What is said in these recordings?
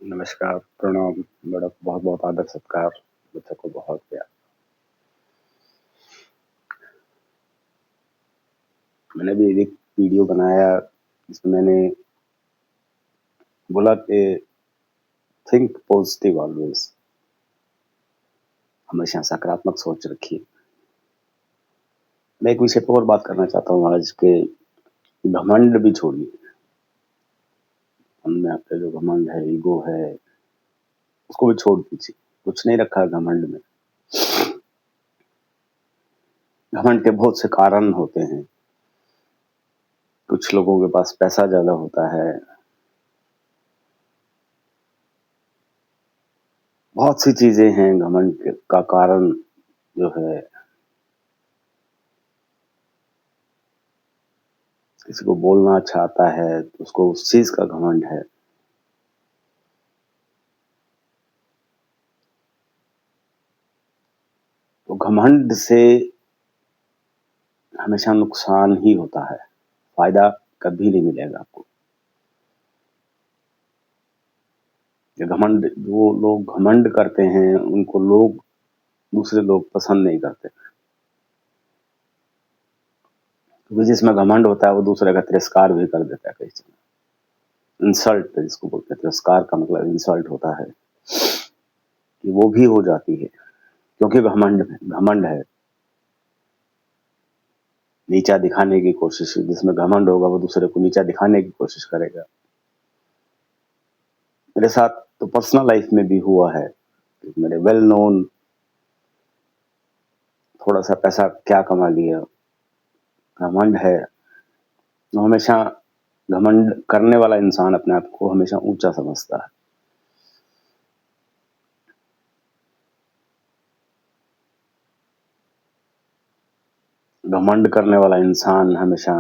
नमस्कार, प्रणाम, बड़ा बहुत-बहुत आदर सत्कार, बच्चों को बहुत प्यार। मैंने भी एक वीडियो बनाया जिसमें मैंने बोला कि थिंक पॉजिटिव ऑलवेज़, हमेशा सकारात्मक सोच रखिए। मैं एक विषय पर और बात करना चाहता हूँ आज के घमंड भी छोड़िए। मन में आपका जो घमंड है, ईगो है, उसको भी छोड़ दीजिए। कुछ नहीं रखा है घमंड में। घमंड के बहुत से कारण होते हैं। कुछ लोगों के पास पैसा ज़्यादा होता है। बहुत सी चीज़ें हैं घमंड का कारण जो है। किसी को बोलना अच्छा आता है तो उसको उस चीज का घमंड है। तो घमंड से हमेशा नुकसान ही होता है, फायदा कभी नहीं मिलेगा आपको। ये घमंड, जो लोग घमंड करते हैं उनको दूसरे लोग पसंद नहीं करते, क्योंकि जिसमें घमंड होता है वो दूसरे का तिरस्कार भी कर देता है। कई समय इंसल्ट जिसको बोलते हैं, तिरस्कार का मतलब इंसल्ट होता है कि वो भी हो जाती है, क्योंकि घमंड है। नीचा दिखाने की कोशिश, जिसमें घमंड होगा वो दूसरे को नीचा दिखाने की कोशिश करेगा। मेरे साथ तो पर्सनल लाइफ में भी हुआ है। मेरे वेल नोन, थोड़ा सा पैसा क्या कमा लिया, घमंड है। तो हमेशा घमंड करने वाला इंसान अपने आप को हमेशा ऊंचा समझता है। घमंड करने वाला इंसान हमेशा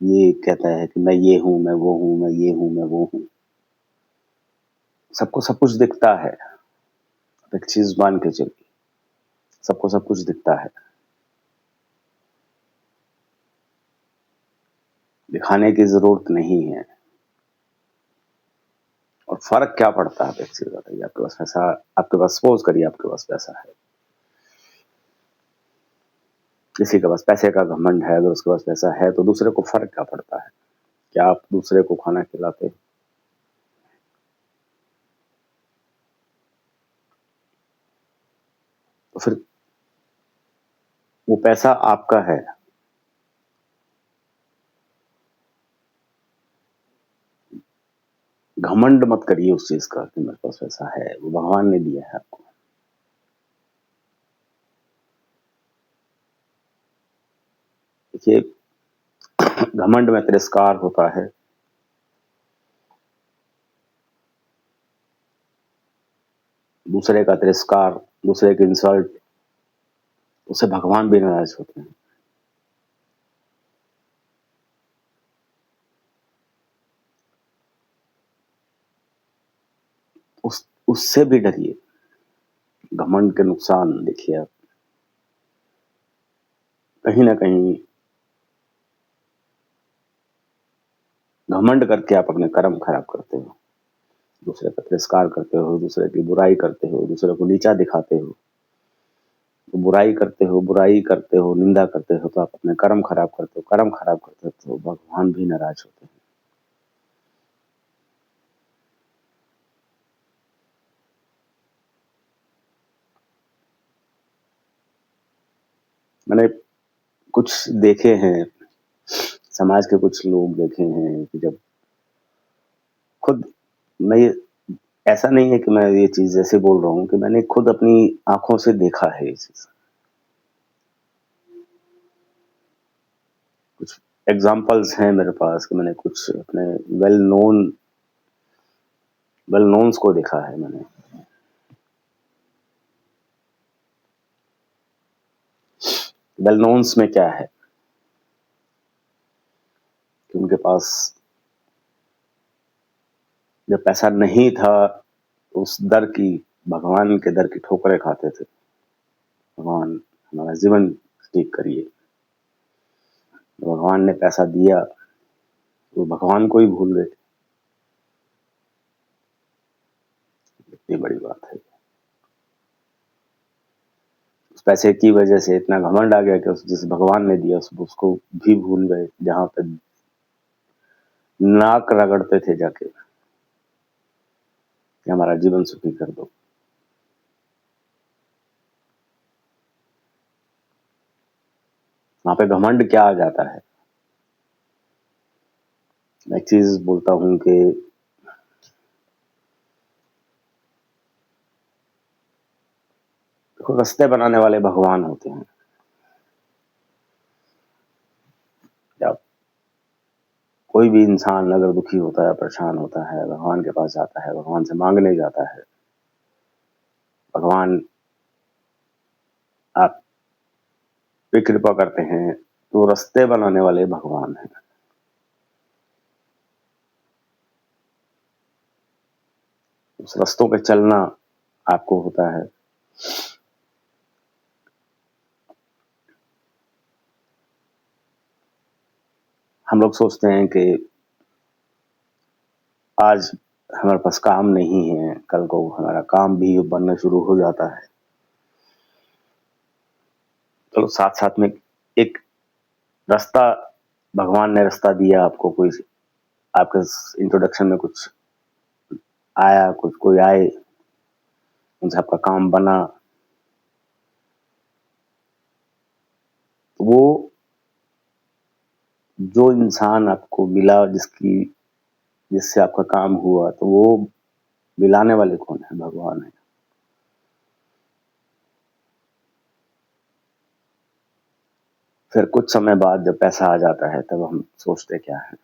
ये कहता है कि मैं ये हूं, मैं वो हूं, मैं ये हूं, मैं वो हूं। सबको सब कुछ दिखता है। एक चीज मान के चलिए, सबको सब कुछ दिखता है। दिखाने की जरूरत नहीं है। और फर्क क्या पड़ता है? एक चीज बताइए, आपके पास पैसा, आपके पास सपोज करिए आपके पास पैसा है, किसी के पास पैसे का घमंड है, अगर उसके पास पैसा है तो दूसरे को फर्क क्या पड़ता है? क्या आप दूसरे को खाना खिलाते? तो फिर वो पैसा आपका है। घमंड मत करिए उस चीज का कि मेरे पास पैसा है, वो भगवान ने दिया है आपको। देखिए, घमंड में तिरस्कार होता है। दूसरे का तिरस्कार, दूसरे की इंसल्ट, उससे भगवान भी नाराज होते हैं। उससे भी डरिए। घमंड के नुकसान देखिए आप, कहीं ना कहीं घमंड करके आप अपने कर्म खराब करते हो। दूसरे का तिरस्कार करते हो, दूसरे की बुराई करते हो, दूसरे को नीचा दिखाते हो। तो बुराई करते हो, निंदा करते हो, तो आप अपने कर्म खराब करते हो। कर्म खराब करते हो तो भगवान भी नाराज होते हैं। मैंने कुछ देखे हैं, समाज के कुछ लोग देखे हैं कि जब खुद, मैं ये, ऐसा नहीं है कि मैं ये चीज ऐसे बोल रहा हूँ, कि मैंने खुद अपनी आंखों से देखा है ये चीज। कुछ एग्जाम्पल्स हैं मेरे पास कि मैंने कुछ अपने वेल नोन वेल नोन्स को देखा है मैंने। वेल नोन्स में क्या है कि उनके पास जब पैसा नहीं था तो उस दर की, भगवान के दर की ठोकरें खाते थे। भगवान हमारा जीवन ठीक करिए। भगवान ने पैसा दिया तो भगवान को ही भूल गए। ये बड़ी बात है। उस पैसे की वजह से इतना घमंड आ गया कि जिस भगवान ने दिया उसको भी भूल गए, जहां पे नाक रगड़ते थे जाके कि हमारा जीवन सुखी कर दो। वहां पे घमंड क्या आ जाता है। मैं एक चीज बोलता हूं कि रास्ते बनाने वाले भगवान होते हैं। जब कोई भी इंसान अगर दुखी होता है, परेशान होता है, भगवान के पास जाता है, भगवान से मांगने जाता है, भगवान आप पे कृपा करते हैं, तो रास्ते बनाने वाले भगवान हैं। उस रास्तों पे चलना आपको होता है। हम लोग सोचते हैं कि आज हमारे पास काम नहीं है, कल को हमारा काम भी बनना शुरू हो जाता है। चलो साथ साथ में एक रास्ता, भगवान ने रास्ता दिया आपको, कोई आपके इंट्रोडक्शन में कुछ आया, कुछ कोई आए, उनसे आपका काम बना, वो जो इंसान आपको मिला, जिससे आपका काम हुआ, तो वो मिलाने वाले कौन है? भगवान है। फिर कुछ समय बाद जब पैसा आ जाता है, तब हम सोचते क्या है,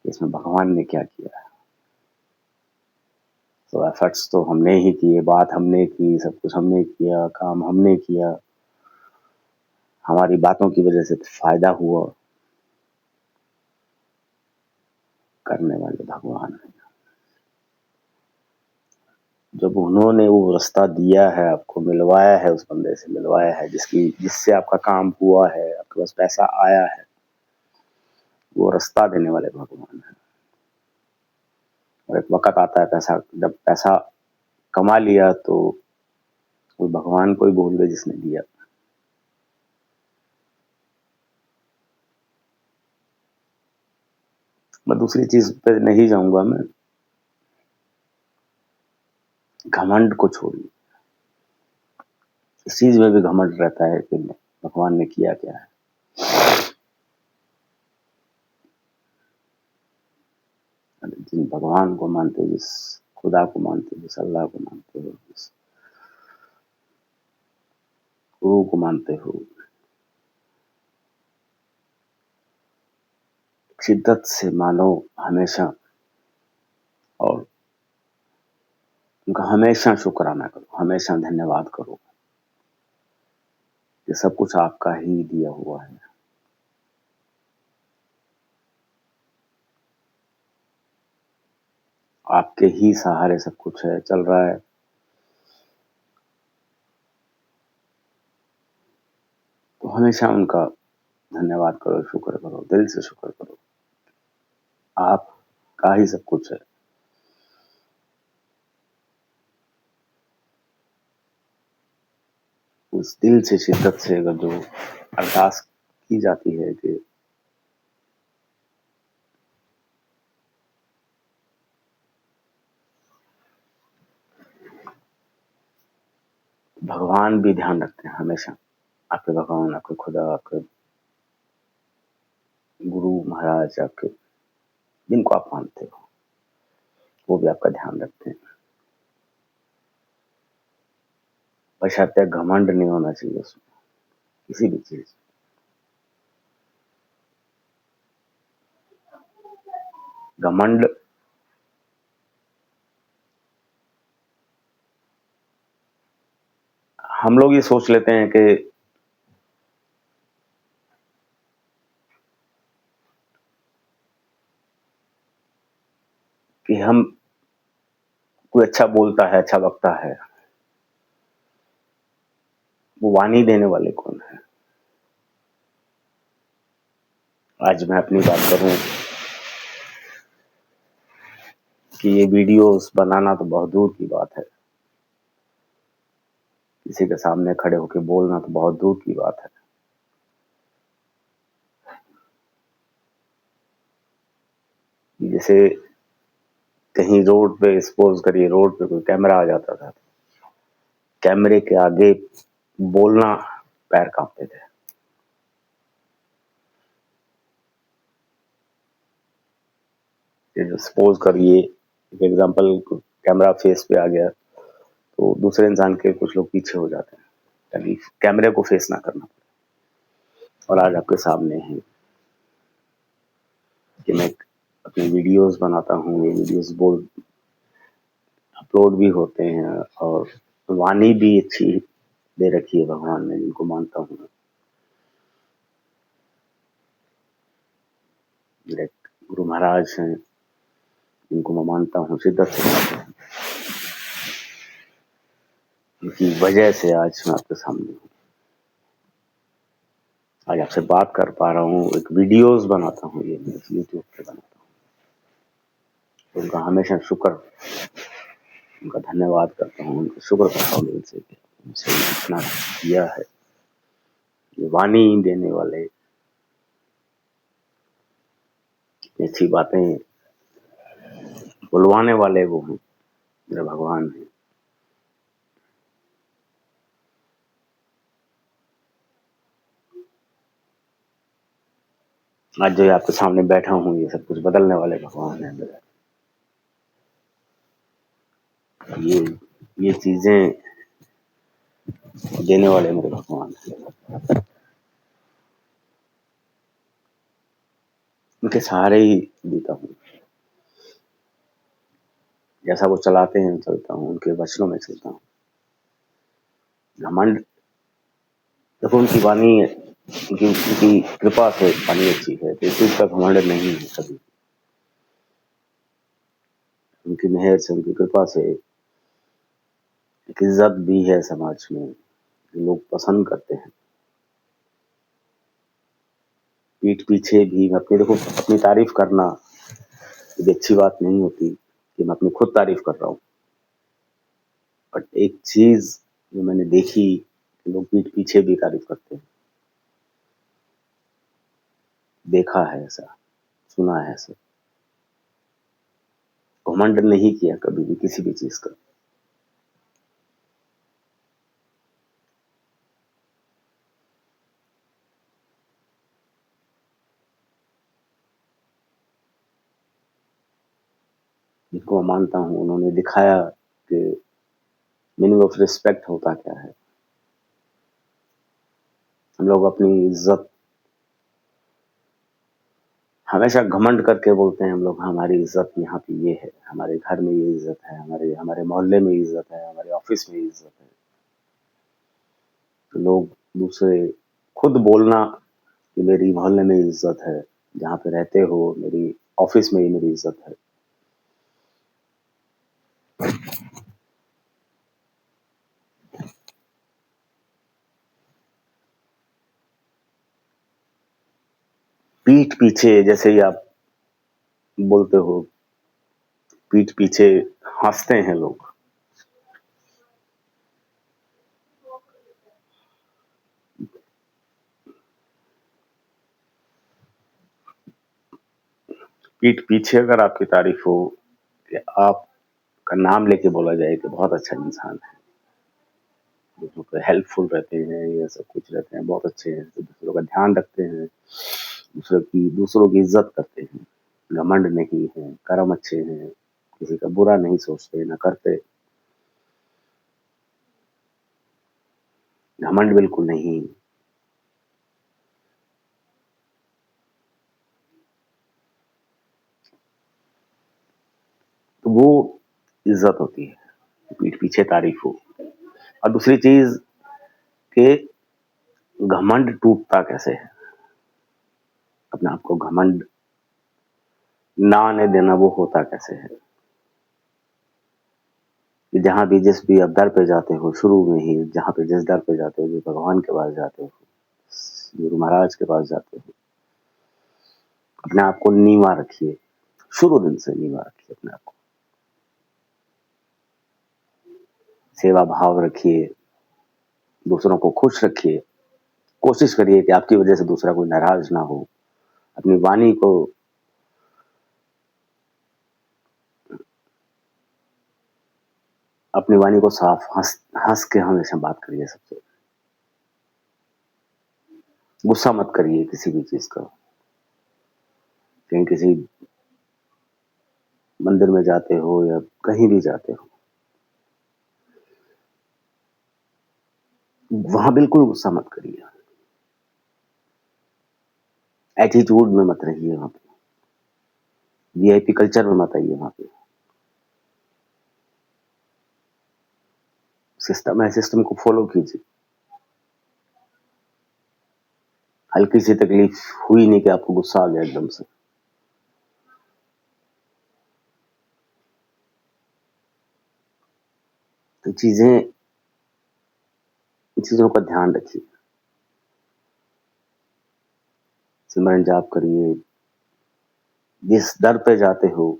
इसमें भगवान ने क्या किया। तो एफर्ट्स तो हमने ही किए, बात हमने की, सब कुछ हमने किया, काम हमने किया, हमारी बातों की वजह से तो फायदा हुआ। करने वाले भगवान है। जब उन्होंने वो रास्ता दिया है, आपको मिलवाया है, उस बंदे से मिलवाया है जिससे आपका काम हुआ है, आपके पास पैसा आया है, वो रास्ता देने वाले भगवान है। और एक वक्त आता है, जब पैसा कमा लिया तो वो भगवान को ही भूल गए जिसने दिया। मैं दूसरी चीज पे नहीं जाऊंगा, मैं घमंड को छोड़िए, इस चीज में भी घमंड रहता है कि भगवान ने किया क्या है। जिन भगवान को मानते हो, जिस खुदा को मानते हो, जिस अल्लाह को मानते हो, जिस गुरु को मानते हो, शिद्दत से मानो हमेशा, और उनका हमेशा शुक्राना करो, हमेशा धन्यवाद करो। ये सब कुछ आपका ही दिया हुआ है। आपके ही सहारे सब कुछ है, चल रहा है। तो हमेशा उनका धन्यवाद करो, शुक्र करो, दिल से शुक्र करो। आपका ही सब कुछ है। उस दिल से, शिद्दत से अगर जो अरदास की जाती है कि भगवान भी ध्यान रखते हैं हमेशा, आपके भगवान, आपके खुदा, आपके गुरु महाराज, आपके जिनको आप मानते हो, वो भी आपका ध्यान रखते हैं। बशर्ते घमंड नहीं होना चाहिए उसमें, किसी भी चीज। घमंड हम लोग ये सोच लेते हैं कि हम, कोई अच्छा बोलता है, अच्छा बकता है, वो वाणी देने वाले कौन है। आज मैं अपनी बात करूं, कि ये वीडियोस बनाना तो बहुत दूर की बात है, किसी के सामने खड़े होकर बोलना तो बहुत दूर की बात है। जैसे कहीं रोड पे, सपोज करिए रोड पे कोई कैमरा आ जाता था, कैमरे के आगे बोलना पैर कांपते थे। सपोज करिए एग्जांपल, कैमरा फेस पे आ गया तो दूसरे इंसान के कुछ लोग पीछे हो जाते हैं ताकि कैमरे को फेस ना करना पड़े। और आज आपके सामने है कि मैं अपने वीडियोस बनाता हूँ, ये वीडियोस बोल अपलोड भी होते हैं, और वाणी भी अच्छी दे रखी है भगवान ने, जिनको मानता हूँ। मेरे गुरु महाराज हैं जिनको मैं मानता हूँ शिद्दत से, उनकी वजह से आज मैं आपके सामने हूँ, आज आपसे बात कर पा रहा हूँ, एक वीडियोस बनाता हूँ, ये मैं यूट्यूब पे बनाता हूँ। उनका हमेशा शुक्र, उनका धन्यवाद करता हूँ, उनका शुक्र करता हूँ दिल से कि मुझसे इतना किया है। ये वाणी देने वाले, ऐसी बातें बुलवाने वाले वो हैं, मेरे भगवान हैं। आज जो आपके सामने बैठा हूँ, ये सब कुछ बदलने वाले भगवान हैं मेरे। ये चीजें देने वाले मेरे भगवान हैं। उनके सहारे ही जीता हूँ, जैसा वो चलाते हैं चलता हूँ, उनके वचनों में चलता हूँ। घमंड देखो, उनकी वाणी है, उनकी कृपा से वाणी अच्छी है, तो इस चीज का घमंड नहीं है कभी। उनकी मेहर से, उनकी कृपा से एक इज्जत भी है समाज में, लोग पसंद करते हैं। पीठ पीछे भी मैं अपनी, देखो अपनी तारीफ करना ये अच्छी बात नहीं होती कि मैं अपनी खुद तारीफ कर रहा हूँ, बट एक चीज जो मैंने देखी कि लोग पीठ पीछे भी तारीफ करते हैं। देखा है ऐसा, सुना है ऐसा। घमंड नहीं किया कभी भी किसी भी चीज का। जिनको मैं मानता हूँ, उन्होंने दिखाया कि मीनिंग ऑफ रिस्पेक्ट होता क्या है। हम लोग अपनी इज्जत हमेशा घमंड करके बोलते हैं, हम लोग हमारी इज्जत यहाँ पे ये है, हमारे घर में ये इज्जत है, हमारे हमारे मोहल्ले में इज्जत है, हमारे ऑफिस में इज्जत है। तो लोग दूसरे खुद बोलना कि मेरी मोहल्ले में इज्जत है, जहाँ पे रहते हो मेरी ऑफिस में ही मेरी इज्जत है। पीठ पीछे जैसे ही आप बोलते हो, पीठ पीछे हंसते हैं लोग। पीठ पीछे अगर आपकी तारीफ हो कि आपका नाम लेके बोला जाए कि बहुत अच्छा इंसान है, दूसरों को हेल्पफुल रहते हैं, ये सब कुछ रहते हैं, बहुत अच्छे हैं, तो दूसरों का ध्यान रखते हैं, दूसरों की इज्जत करते हैं, घमंड नहीं है, कर्म अच्छे हैं, किसी का बुरा नहीं सोचते ना करते, घमंड बिल्कुल नहीं। तो वो इज्जत होती है, पीठ पीछे तारीफ हो। और दूसरी चीज के घमंड टूटता कैसे है, अपने आप को घमंड ना आने देना, वो होता कैसे है कि जहां भी जिस भी आप दर पे जाते हो, शुरू में ही जहां पे जिस दर पे जाते हो, जो भगवान के पास जाते हो, गुरु महाराज के पास जाते हो, अपने आप को नीवा रखिए, शुरू दिन से नीवा रखिए अपने आप को। सेवा भाव रखिए, दूसरों को खुश रखिए, कोशिश करिए कि आपकी वजह से दूसरा कोई नाराज ना हो। अपनी वाणी को साफ हंस के हमेशा बात करिए सबसे। गुस्सा मत करिए किसी भी चीज का। कहीं किसी मंदिर में जाते हो या कहीं भी जाते हो, वहां बिल्कुल गुस्सा मत करिए। एटीट्यूड में मत रहिए, वहां पे वीआईपी कल्चर में मत आइए। वहां पे सिस्टम है, सिस्टम को फॉलो कीजिए। हल्की सी तकलीफ हुई नहीं कि आपको गुस्सा आ गया एकदम से। तो चीजों का ध्यान रखिए। सिमरन जाप करिए। जिस दर पे जाते हो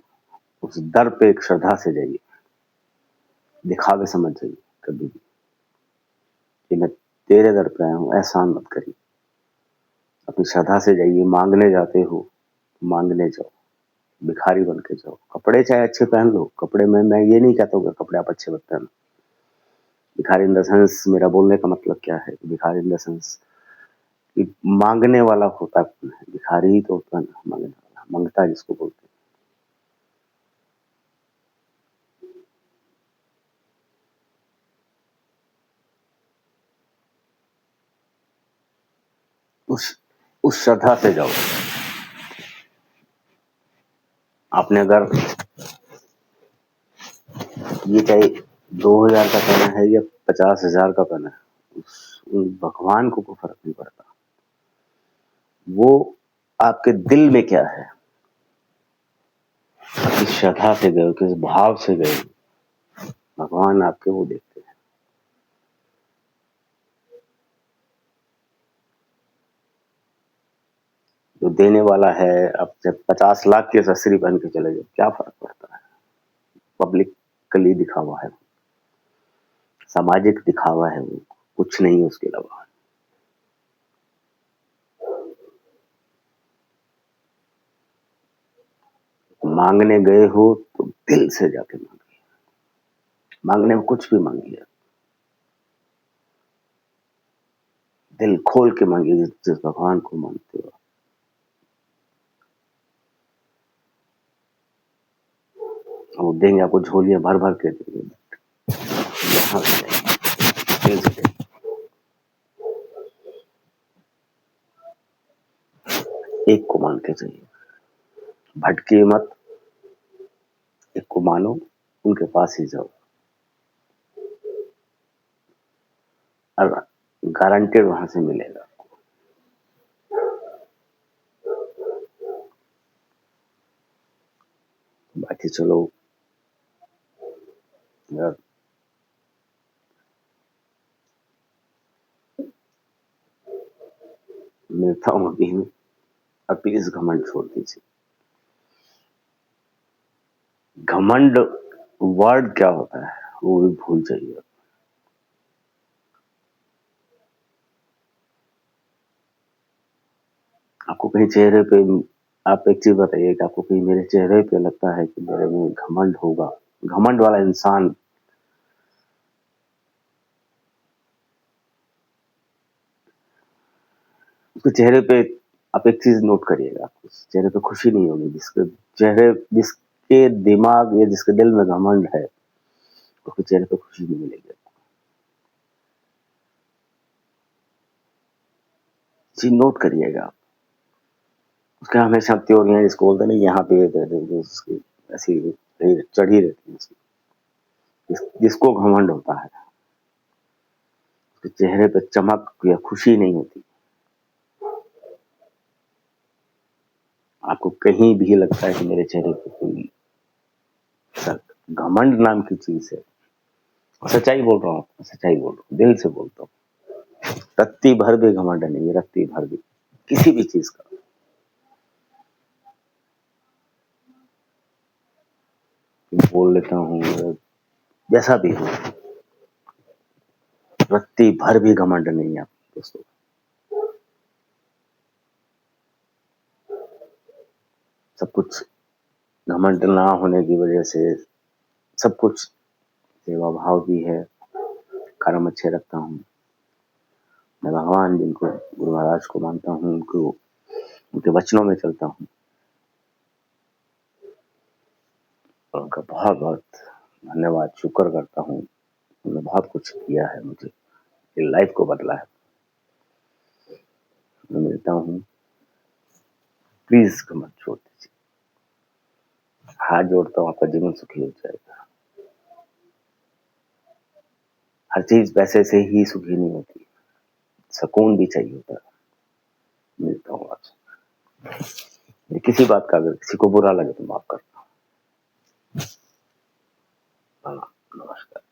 उस दर पे एक श्रद्धा से जाइए। दिखावे समझ जाइए कभी भी कि मैं तेरे दर पे आया हूं, एहसान मत करिए। अपनी श्रद्धा से जाइए। मांगने जाते हो, मांगने जाओ, भिखारी बन के जाओ। कपड़े चाहे अच्छे पहन लो, कपड़े में मैं ये नहीं कहता हूँ कि कपड़े आप अच्छे मत पहनो। भिखारी इन द सेंस, मेरा बोलने का मतलब क्या है, भिखारी इन द सेंस कि मांगने वाला होता कौन है? भिखारी ही तो होता है ना, मांगने वाला, मंगता जिसको बोलते हैं। उस श्रद्धा से जाओ। आपने अगर ये चाहे 2000 का पहना है या 50,000 का पहना है, भगवान को कोई फर्क नहीं पड़ता। वो आपके दिल में क्या है, किस श्रद्धा से गए, किस भाव से गए, भगवान आपके वो देखते हैं। जो देने वाला है, अब जब 50 लाख के ससरी पहन के चले जाओ, क्या फर्क पड़ता है? पब्लिकली दिखावा है, सामाजिक दिखावा है, वो कुछ नहीं है उसके अलावा। मांगने गए हो तो दिल से जाके मांगिए। मांगने में कुछ भी मांगिए, दिल खोल के मांगिए। जिस भगवान को मानते हो, वो देंगे आपको, झोलियां भर भर के देंगे। यहाँ से दिल से देंगे। एक को मान के चाहिए, भटके मत। एक को मानो, उनके पास ही जाओ, और गारंटेड वहां से मिलेगा। बाकी चलो, यार, मिलता हूँ अभी में। और प्लीज घमंड छोड़ दीजिए। घमंड वर्ड क्या होता है वो भी भूल जाइए। आपको कहीं चेहरे पे, आप एक चीज बताइए कि आपको कहीं मेरे चेहरे पे लगता है कि मेरे में घमंड होगा? घमंड वाला इंसान, उसके चेहरे पे आप एक चीज नोट करिएगा, आपको चेहरे पे खुशी नहीं होगी। जिसके दिमाग या जिसके दिल में घमंड है, उसके चेहरे पे खुशी नहीं मिलेगी। चीज नोट करिएगा आप। उसके हमेशा त्योरियां जिसको बोलते हैं ना, यहाँ पे उसकी ऐसी चढ़ी रहती है उसकी। जिसको घमंड होता है, उसके चेहरे पे चमक या खुशी नहीं होती। आपको कहीं भी लगता है कि मेरे चेहरे पे कोई घमंड नाम की चीज है, सच्चाई बोल रहा हूँ, सच्चाई बोल रहा हूँ, दिल से बोलता हूँ। रत्ती भर भी घमंड नहीं है, रत्ती भर भी किसी भी चीज का। बोल लेता हूँ जैसा भी हो, रत्ती भर भी घमंड नहीं है दोस्तों। सब कुछ घमंड ना होने की वजह से सब कुछ सेवा भाव भी है, कर्म अच्छे रखता हूँ। मैं भगवान जिनको गुरु महाराज को मानता हूँ, उनको उनके वचनों में चलता हूँ और उनका बहुत बहुत धन्यवाद शुक्र करता हूँ। उन्होंने बहुत कुछ किया है, मुझे ये लाइफ को बदला है। मैं मिलता हूँ, प्लीज मत छोड़ दीजिए, हाथ जोड़ता हूँ, आपका जीवन सुखी हो जाएगा। हर चीज पैसे से ही सुखी नहीं होती, सुकून भी चाहिए होता है। मिलता हूँ आपसे। किसी बात का अगर किसी को बुरा लगे तो माफ करता हूँ। नमस्कार।